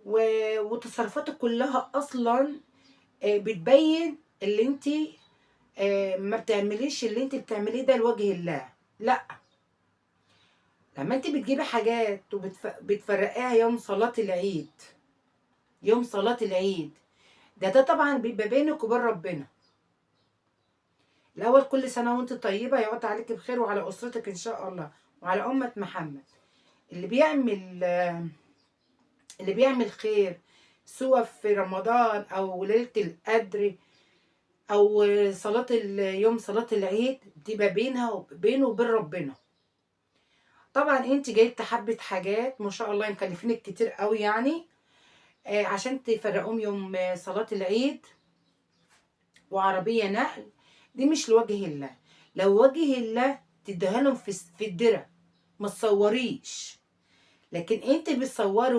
وتصرفاتك كلها اصلا بتبين اللي انت ما بتعمليش اللي انت بتعمليه ده لوجه الله. لا، لما انت بتجيبي حاجات وبتفرقيها يوم صلاة العيد، يوم صلاة العيد ده طبعا بيبقى بينك وبين ربنا. الاول كل سنة وانت طيبة، يعود عليك بخير وعلى اسرتك ان شاء الله وعلى امة محمد. اللي بيعمل اللي بيعمل خير سواء في رمضان او ليلة القدر او صلاة يوم صلاة العيد، بتبقى بينه وبين ربنا. طبعا انت جايبه حبه حاجات ما شاء الله مكلفينك كتير قوي يعني عشان تفرقوهم يوم صلاة العيد، وعربية نقل. دي مش لوجه الله. لو وجه الله تديها لهم في الدرة، ما تصوريش. لكن انت بتصوري